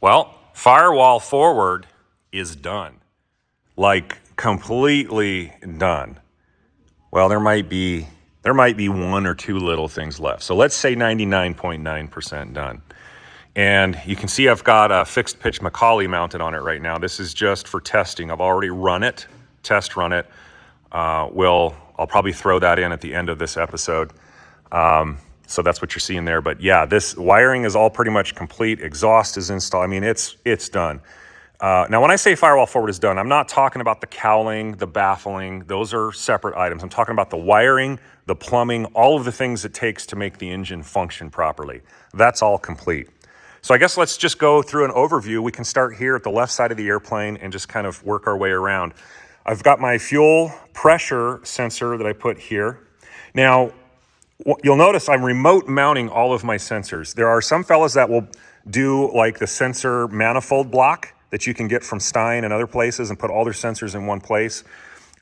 Well, Firewall forward is done. Like completely done. Well, there might be one or two little things left. So let's say 99.9% done. And you can see I've got a fixed pitch Macaulay mounted on it right now. This is just for testing. I've already run it, test run it. I'll probably throw that in at the end of this episode. So that's what you're seeing there. But yeah, this wiring is all pretty much complete. Exhaust is installed. I mean, it's done. Now, when I say firewall forward is done, I'm not talking about the cowling, the baffling. Those are separate items. I'm talking about the wiring, the plumbing, all of the things it takes to make the engine function properly. That's all complete. So I guess let's just go through an overview. We can start here at the left side of the airplane and just kind of work our way around. I've got my fuel pressure sensor that I put here. Now, you'll notice I'm remote mounting all of my sensors. There are some fellas that will do like the sensor manifold block that you can get from Stein and other places and put all their sensors in one place.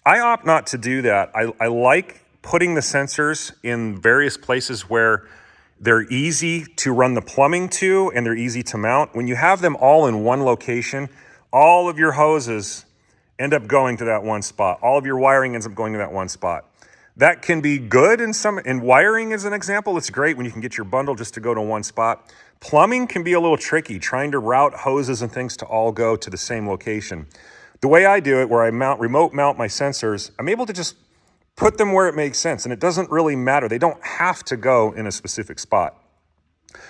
I opt not to do that. I like putting the sensors in various places where they're easy to run the plumbing to and they're easy to mount. When you have them all in one location, all of your hoses end up going to that one spot. All of your wiring ends up going to that one spot. That can be good in wiring as an example. It's great when you can get your bundle just to go to one spot. Plumbing can be a little tricky, trying to route hoses and things to all go to the same location. The way I do it, where I remote mount my sensors, I'm able to just put them where it makes sense, and it doesn't really matter. They don't have to go in a specific spot.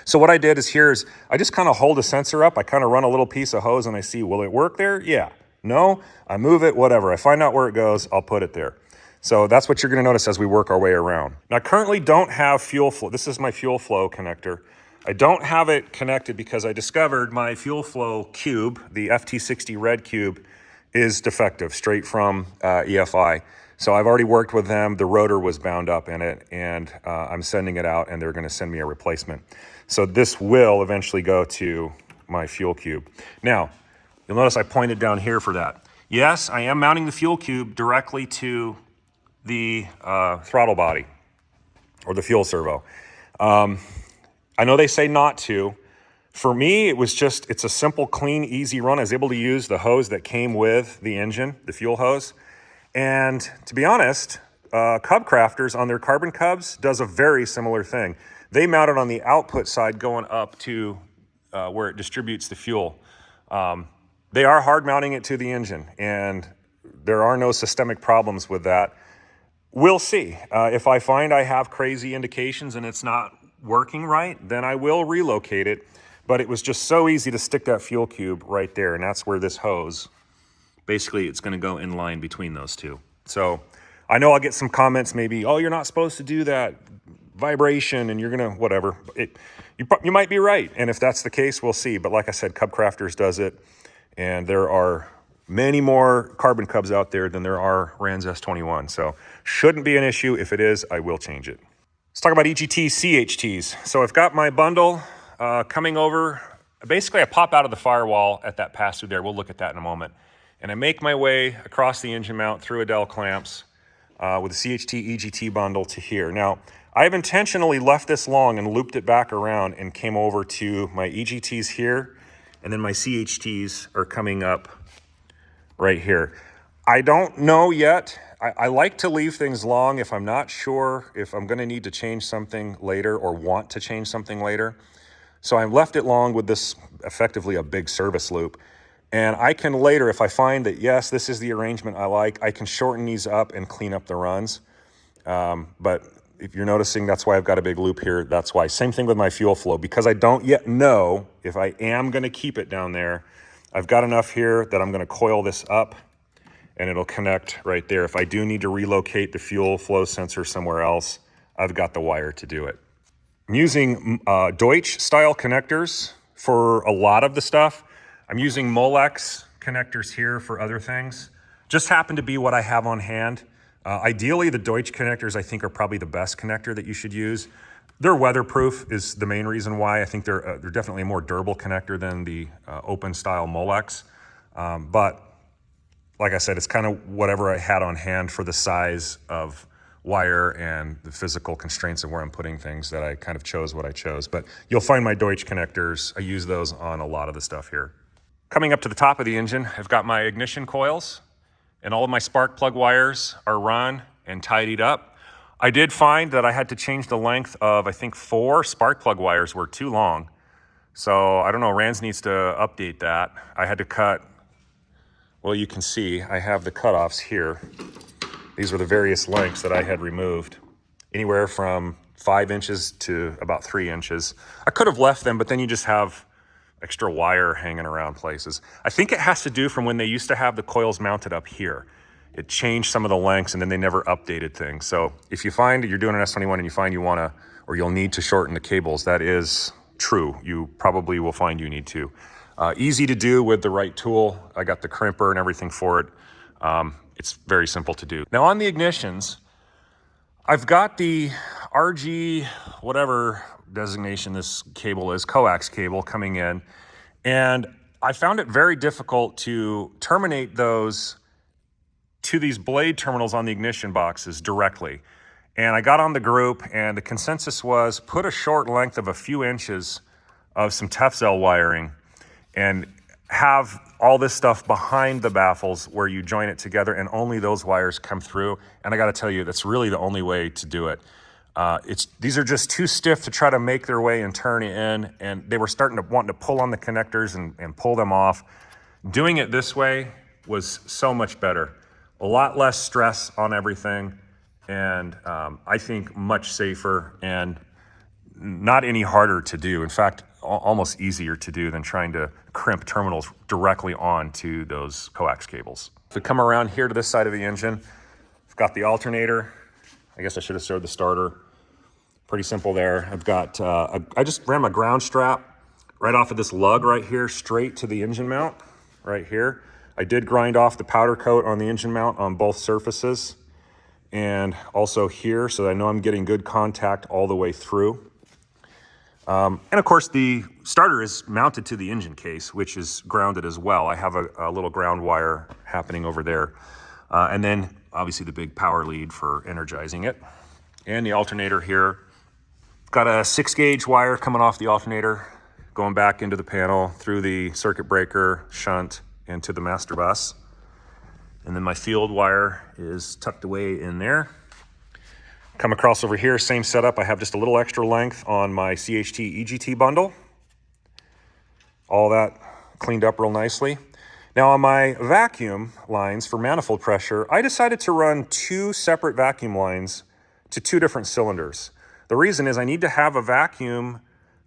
So what I did is I just kind of hold a sensor up. I kind of run a little piece of hose and I see, will it work there? Yeah. No? I move it, whatever. I find out where it goes, I'll put it there. So that's what you're going to notice as we work our way around. Now, I currently don't have fuel flow. This is my fuel flow connector. I don't have it connected because I discovered my fuel flow cube, the FT60 red cube, is defective straight from EFI. So I've already worked with them. The rotor was bound up in it, and I'm sending it out, and they're going to send me a replacement. So this will eventually go to my fuel cube. Now, you'll notice I pointed down here for that. Yes, I am mounting the fuel cube directly to the throttle body or the fuel servo. I know they say not to. For me, it's a simple, clean, easy run. I was able to use the hose that came with the engine, the fuel hose. And to be honest, Cub Crafters on their carbon cubs does a very similar thing. They mount it on the output side going up to where it distributes the fuel. They are hard mounting it to the engine, and there are no systemic problems with that. We'll see. If I find I have crazy indications and it's not working right, then I will relocate it. But it was just so easy to stick that fuel cube right there, and that's where this hose, basically it's going to go in line between those two. So I know I'll get some comments maybe, oh, you're not supposed to do that, vibration, and you're going to whatever. You might be right, and if that's the case, we'll see. But like I said, Cub Crafters does it, and there are many more carbon cubs out there than there are RANS S-21. So shouldn't be an issue. If it is, I will change it. Let's talk about EGT CHTs. So I've got my bundle coming over. Basically, I pop out of the firewall at that pass-through there. We'll look at that in a moment. And I make my way across the engine mount through Adel clamps with the CHT EGT bundle to here. Now, I have intentionally left this long and looped it back around and came over to my EGTs here, and then my CHTs are coming up right here. I don't know yet. I like to leave things long if I'm not sure if I'm going to need to change something later or want to change something later. So I left it long with this effectively a big service loop. And I can later, if I find that, yes, this is the arrangement I like, I can shorten these up and clean up the runs. But if you're noticing, that's why I've got a big loop here. That's why. Same thing with my fuel flow. Because I don't yet know if I am going to keep it down there, I've got enough here that I'm going to coil this up and it'll connect right there. If I do need to relocate the fuel flow sensor somewhere else, I've got the wire to do it. I'm using Deutsch style connectors for a lot of the stuff. I'm using Molex connectors here for other things. Just happen to be what I have on hand. Ideally, the Deutsch connectors I think are probably the best connector that you should use. They're weatherproof is the main reason why. I think they're definitely a more durable connector than the open style Molex. But like I said, it's kind of whatever I had on hand for the size of wire and the physical constraints of where I'm putting things that I kind of chose what I chose. But you'll find my Deutsch connectors. I use those on a lot of the stuff here. Coming up to the top of the engine, I've got my ignition coils, and all of my spark plug wires are run and tidied up. I did find that I had to change the length of, I think, 4 spark plug wires were too long. So I don't know, RANS needs to update that. I had to cut, well, you can see I have the cutoffs here. These were the various lengths that I had removed, anywhere from 5 inches to about 3 inches. I could have left them, but then you just have extra wire hanging around places. I think it has to do from when they used to have the coils mounted up here. It changed some of the lengths and then they never updated things. So if you find you're doing an S-21 and you find you wanna, or you'll need to shorten the cables, that is true. You probably will find you need to. Easy to do with the right tool. I got the crimper and everything for it. It's very simple to do. Now on the ignitions, I've got the RG, whatever designation this cable is, coax cable coming in, and I found it very difficult to terminate those to these blade terminals on the ignition boxes directly. And I got on the group and the consensus was put a short length of a few inches of some Tefzel wiring and have all this stuff behind the baffles where you join it together and only those wires come through. And I gotta tell you, that's really the only way to do it. These are just too stiff to try to make their way and turn in, and they were wanting to pull on the connectors and pull them off. Doing it this way was so much better. A lot less stress on everything, and I think much safer and not any harder to do. In fact, almost easier to do than trying to crimp terminals directly onto those coax cables. If we come around here to this side of the engine, I've got the alternator. I guess I should have showed the starter. Pretty simple there. I've got, I just ran my ground strap right off of this lug right here, straight to the engine mount right here. I did grind off the powder coat on the engine mount on both surfaces and also here, so I know I'm getting good contact all the way through. And of course the starter is mounted to the engine case, which is grounded as well. I have a little ground wire happening over there. And then obviously the big power lead for energizing it. And the alternator here. Got a 6-gauge wire coming off the alternator, going back into the panel, through the circuit breaker, shunt, into the master bus. And then my field wire is tucked away in there. Come across over here, same setup. I have just a little extra length on my CHT EGT bundle. All that cleaned up real nicely. Now on my vacuum lines for manifold pressure, I decided to run 2 separate vacuum lines to 2 different cylinders. The reason is I need to have a vacuum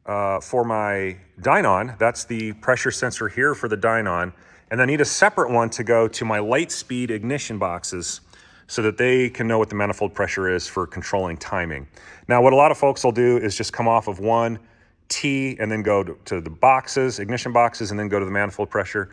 for my dynon. That's the pressure sensor here for the dynon. And I need a separate one to go to my light speed ignition boxes so that they can know what the manifold pressure is for controlling timing. Now, what a lot of folks will do is just come off of one T and then go to the boxes, ignition boxes, and then go to the manifold pressure.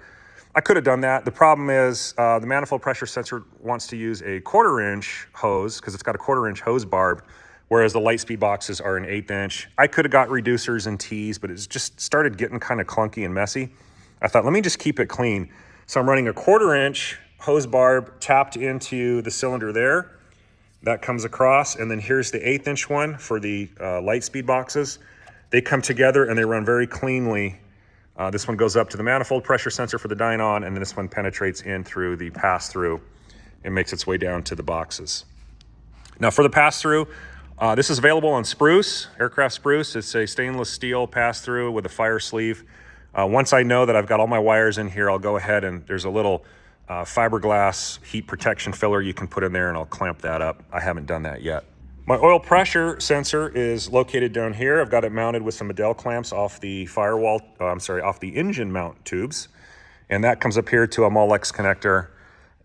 I could have done that. The problem is the manifold pressure sensor wants to use a 1/4-inch hose because it's got a 1/4-inch hose barb, whereas the light speed boxes are an 1/8 inch. I could have got reducers and T's, but it's just started getting kind of clunky and messy. I thought, let me just keep it clean. So I'm running a 1/4-inch hose barb tapped into the cylinder there. That comes across, and then here's the 1/8 inch one for the light speed boxes. They come together and they run very cleanly. This one goes up to the manifold pressure sensor for the dynon, and then this one penetrates in through the pass-through and makes its way down to the boxes. Now for the pass-through, this is available on spruce, aircraft spruce. It's a stainless steel pass-through with a fire sleeve. Once I know that I've got all my wires in here, I'll go ahead and there's a little fiberglass heat protection filler you can put in there, and I'll clamp that up. I haven't done that yet. My oil pressure sensor is located down here. I've got it mounted with some Adel clamps off the firewall, off the engine mount tubes. And that comes up here to a Molex connector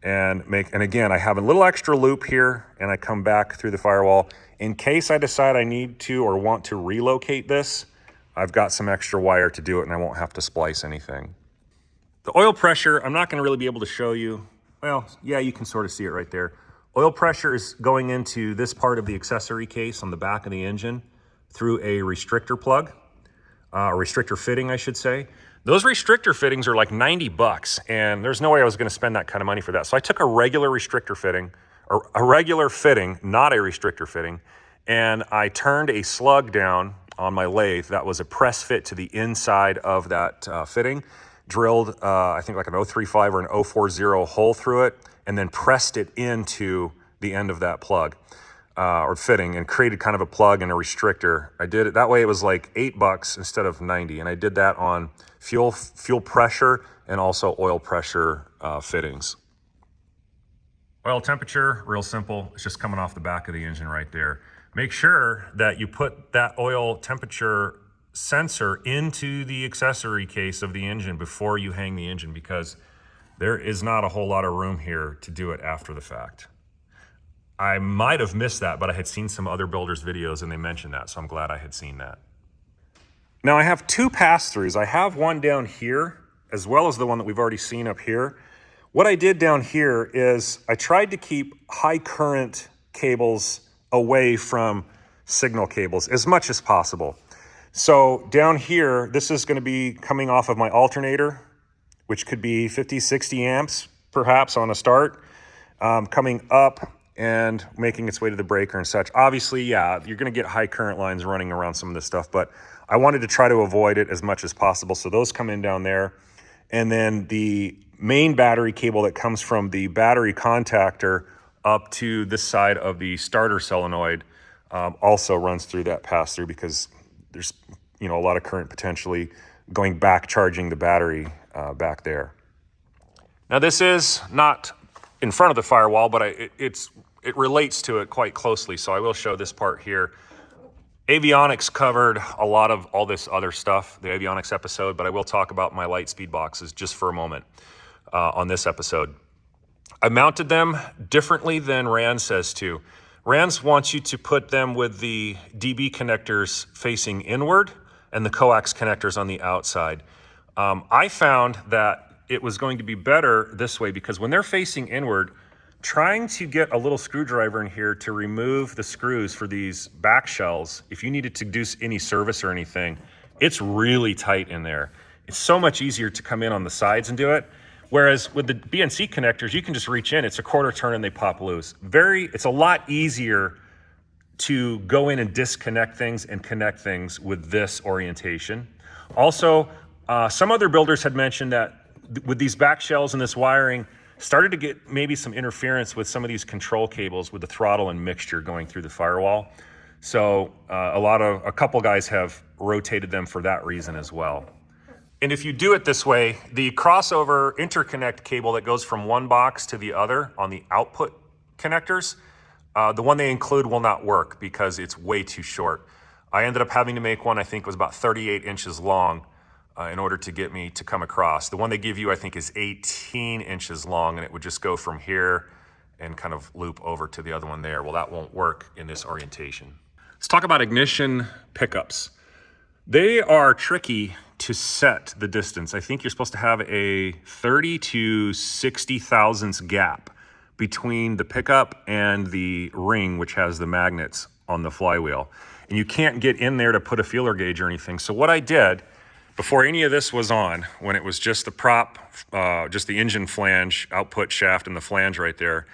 and again, I have a little extra loop here, and I come back through the firewall. In case I decide I need to or want to relocate this, I've got some extra wire to do it and I won't have to splice anything. The oil pressure, I'm not gonna really be able to show you. Well, yeah, you can sort of see it right there. Oil pressure is going into this part of the accessory case on the back of the engine through a restrictor plug, a restrictor fitting, I should say. Those restrictor fittings are like 90 bucks, and there's no way I was gonna spend that kind of money for that. So I took a regular restrictor fitting, a regular fitting, not a restrictor fitting, and I turned a slug down on my lathe that was a press fit to the inside of that fitting, drilled I think like an 035 or an 040 hole through it, and then pressed it into the end of that plug or fitting, and created kind of a plug and a restrictor. I did it that way. It was like $8 instead of 90, and I did that on fuel pressure and also oil pressure fittings. Oil temperature, real simple. It's just coming off the back of the engine right there. Make sure that you put that oil temperature sensor into the accessory case of the engine before you hang the engine, because there is not a whole lot of room here to do it after the fact. I might have missed that, but I had seen some other builders' videos and they mentioned that, so I'm glad I had seen that. Now I have two pass-throughs. I have one down here, as well as the one that we've already seen up here. What I did down here is I tried to keep high current cables away from signal cables as much as possible. So down here, this is going to be coming off of my alternator, which could be 50, 60 amps perhaps on a start, coming up and making its way to the breaker and such. Obviously, yeah, you're going to get high current lines running around some of this stuff, but I wanted to try to avoid it as much as possible. So those come in down there. And then the main battery cable that comes from the battery contactor up to this side of the starter solenoid also runs through that pass-through, because there's a lot of current potentially going back, charging the battery back there. Now this is not in front of the firewall, but it relates to it quite closely, so I will show this part here. Avionics covered a lot of all this other stuff, the avionics episode, but I will talk about my light speed boxes just for a moment on this episode. I mounted them differently than RANS says to. RANS wants you to put them with the DB connectors facing inward and the coax connectors on the outside. I found that it was going to be better this way, because when they're facing inward, trying to get a little screwdriver in here to remove the screws for these back shells, if you needed to do any service or anything, it's really tight in there. It's so much easier to come in on the sides and do it. Whereas with the BNC connectors, you can just reach in, it's a quarter turn and they pop loose. It's a lot easier to go in and disconnect things and connect things with this orientation. Also, some other builders had mentioned that with these back shells and this wiring, started to get maybe some interference with some of these control cables with the throttle and mixture going through the firewall. So a couple guys have rotated them for that reason as well. And if you do it this way, the crossover interconnect cable that goes from one box to the other on the output connectors, the one they include will not work because it's way too short. I ended up having to make one, I think was about 38 inches long in order to get me to come across. The one they give you, I think, is 18 inches long, and it would just go from here and kind of loop over to the other one there. Well, that won't work in this orientation. Let's talk about ignition pickups. They are tricky to set the distance. I think you're supposed to have a 30 to 60 thousandths gap between the pickup and the ring, which has the magnets on the flywheel. And you can't get in there to put a feeler gauge or anything. So what I did, before any of this was on, when it was just the prop, just the engine flange, output shaft, and the flange right there,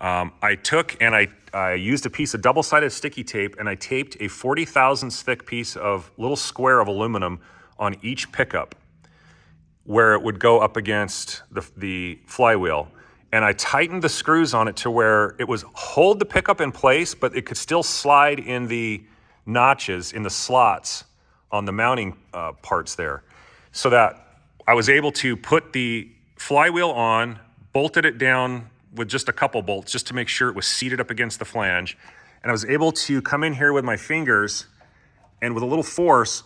I took and I used a piece of double-sided sticky tape, and I taped a 40 thousandths thick piece of little square of aluminum on each pickup where it would go up against the flywheel. And I tightened the screws on it to where it was hold the pickup in place, but it could still slide in the notches, in the slots on the mounting parts there, so that I was able to put the flywheel on, bolted it down with just a couple bolts just to make sure it was seated up against the flange. And I was able to come in here with my fingers and with a little force,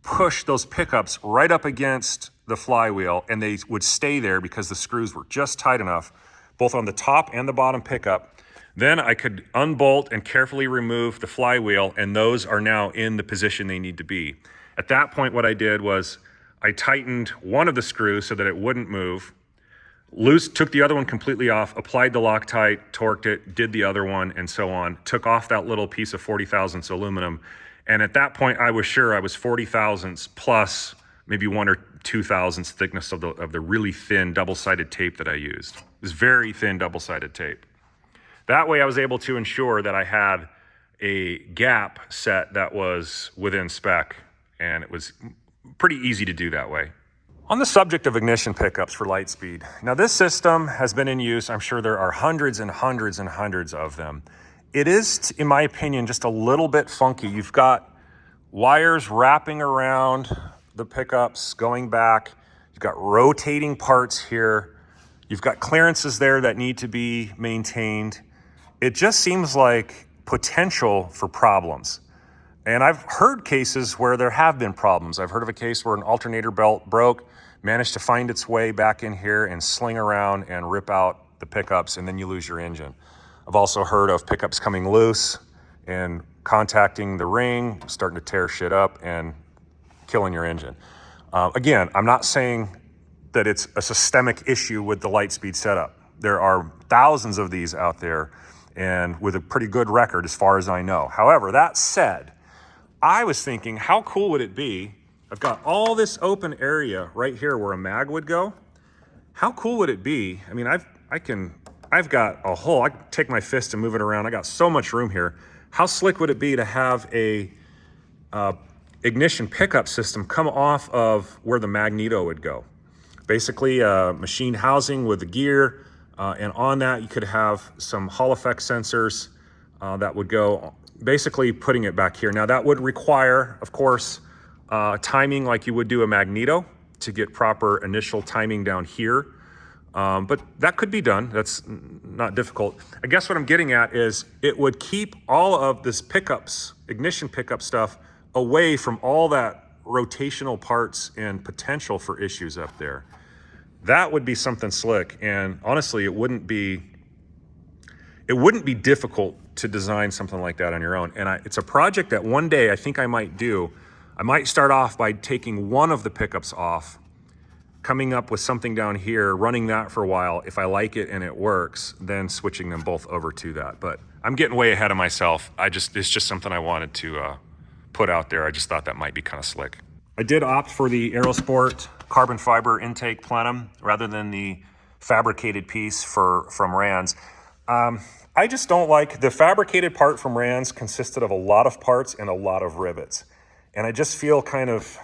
push those pickups right up against the flywheel, and they would stay there because the screws were just tight enough, both on the top and the bottom pickup. Then I could unbolt and carefully remove the flywheel, and those are now in the position they need to be. At that point, what I did was I tightened one of the screws so that it wouldn't move, took the other one completely off, applied the Loctite, torqued it, did the other one, and so on, took off that little piece of 40 thousandths aluminum. And at that point, I was sure I was 40 thousandths plus maybe 1 or 2 thousandths thickness of the really thin double-sided tape that I used. It was very thin double-sided tape. That way I was able to ensure that I had a gap set that was within spec, and it was pretty easy to do that way. On the subject of ignition pickups for Lightspeed, now this system has been in use. I'm sure there are hundreds and hundreds and hundreds of them. It is, in my opinion, just a little bit funky. You've got wires wrapping around the pickups, going back. You've got rotating parts here. You've got clearances there that need to be maintained. It just seems like potential for problems. And I've heard cases where there have been problems. I've heard of a case where an alternator belt broke, managed to find its way back in here and sling around and rip out the pickups, and then you lose your engine. I've also heard of pickups coming loose and contacting the ring, starting to tear shit up and killing your engine. Again, I'm not saying that it's a systemic issue with the Lightspeed setup. There are thousands of these out there and with a pretty good record as far as I know. However, that said, I was thinking, how cool would it be? I've got all this open area right here where a mag would go. How cool would it be? I mean, I've got a hole. I can take my fist and move it around. I got so much room here. How slick would it be to have a ignition pickup system come off of where the magneto would go? Basically, machined housing with the gear, and on that you could have some Hall effect sensors that would go, basically putting it back here. Now that would require, of course, timing like you would do a magneto to get proper initial timing down here. But that could be done. That's not difficult. I guess what I'm getting at is it would keep all of this pickups, ignition pickup stuff, away from all that rotational parts and potential for issues up there. That would be something slick. And honestly, it wouldn't be difficult to design something like that on your own. And it's a project that one day I think I might do. I might start off by taking one of the pickups off, coming up with something down here, running that for a while. If I like it and it works, then switching them both over to that. But I'm getting way ahead of myself. It's just something I wanted to put out there. I just thought that might be kind of slick. I did opt for the Aerosport carbon fiber intake plenum rather than the fabricated piece from RANS. I just don't like, the fabricated part from RANS consisted of a lot of parts and a lot of rivets. And I just feel kind of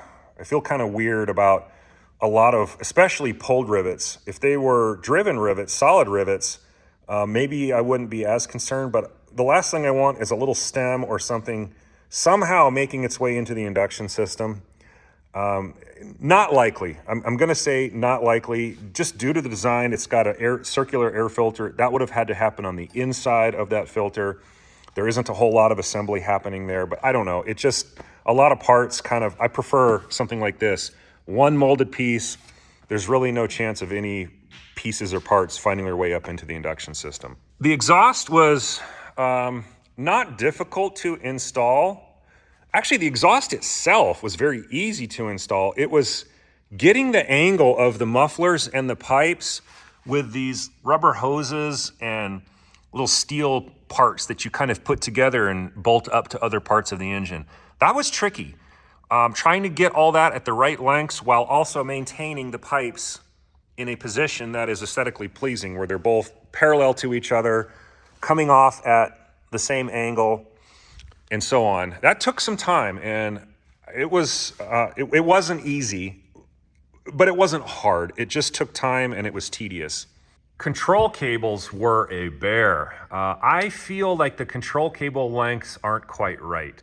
weird about a lot of, especially pulled rivets. If they were driven rivets, solid rivets, maybe I wouldn't be as concerned, but the last thing I want is a little stem or something somehow making its way into the induction system. Not likely. I'm going to say not likely, just due to the design. It's got a circular air filter. That would have had to happen on the inside of that filter. There isn't a whole lot of assembly happening there, but I don't know. It just, a lot of parts kind of, I prefer something like this. One molded piece, there's really no chance of any pieces or parts finding their way up into the induction system. The exhaust was not difficult to install. Actually, the exhaust itself was very easy to install. It was getting the angle of the mufflers and the pipes with these rubber hoses and little steel parts that you kind of put together and bolt up to other parts of the engine. That was tricky. Trying to get all that at the right lengths while also maintaining the pipes in a position that is aesthetically pleasing, where they're both parallel to each other, coming off at the same angle, and so on. That took some time, and it wasn't easy, but it wasn't hard. It just took time, and it was tedious. Control cables were a bear. I feel like the control cable lengths aren't quite right.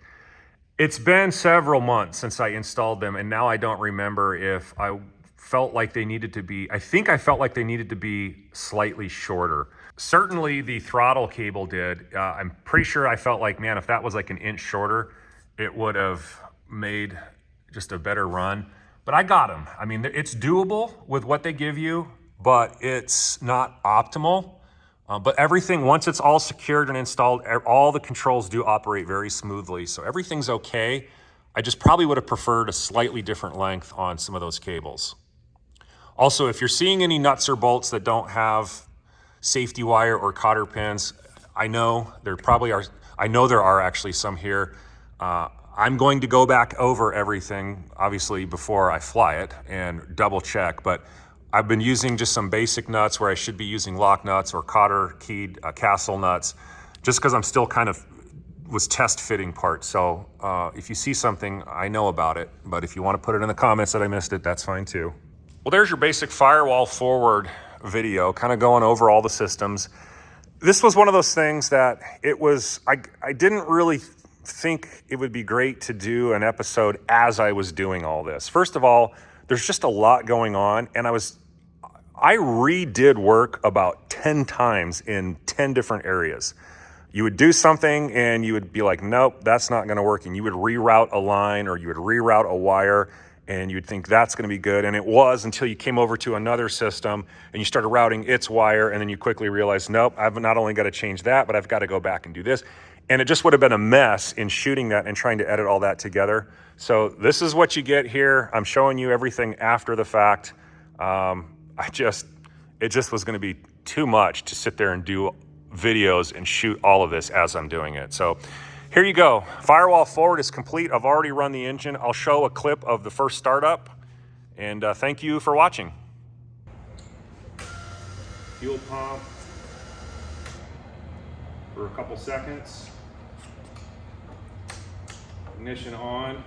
It's been several months since I installed them, and now I don't remember if I felt like they needed to be, I think I felt like they needed to be slightly shorter. Certainly the throttle cable did. I'm pretty sure I felt like, man, if that was like an inch shorter, it would have made just a better run. But I got them. I mean, it's doable with what they give you, but it's not optimal. But everything, once it's all secured and installed, all the controls do operate very smoothly. So everything's okay. I just probably would have preferred a slightly different length on some of those cables. Also, if you're seeing any nuts or bolts that don't have safety wire or cotter pins, I know there are actually some here. I'm going to go back over everything, obviously, before I fly it and double check, but I've been using just some basic nuts where I should be using lock nuts or cotter keyed castle nuts, just because I'm still kind of was test fitting parts. So if you see something, I know about it, but if you want to put it in the comments that I missed it, that's fine too. Well, there's your basic firewall forward video, kind of going over all the systems. This was one of those things that I didn't really think it would be great to do an episode as I was doing all this. First of all, there's just a lot going on, and I redid work about 10 times in 10 different areas. You would do something and you would be like, nope, that's not gonna work. And you would reroute a line or you would reroute a wire and you'd think that's gonna be good. And it was until you came over to another system and you started routing its wire, and then you quickly realized, nope, I've not only gotta change that, but I've gotta go back and do this. And it just would have been a mess in shooting that and trying to edit all that together. So this is what you get here. I'm showing you everything after the fact. It just was gonna be too much to sit there and do videos and shoot all of this as I'm doing it. So here you go. Firewall forward is complete. I've already run the engine. I'll show a clip of the first startup, and thank you for watching. Fuel pump for a couple seconds. Ignition on.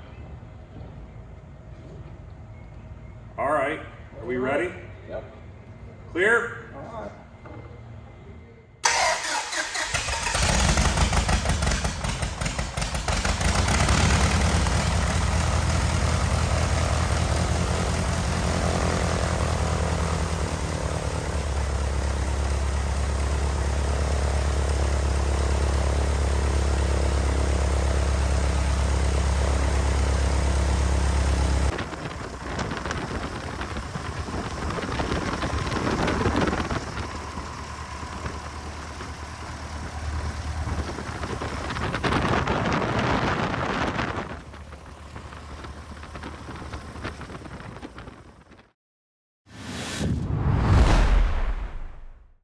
All right, are we ready? Yep. Clear?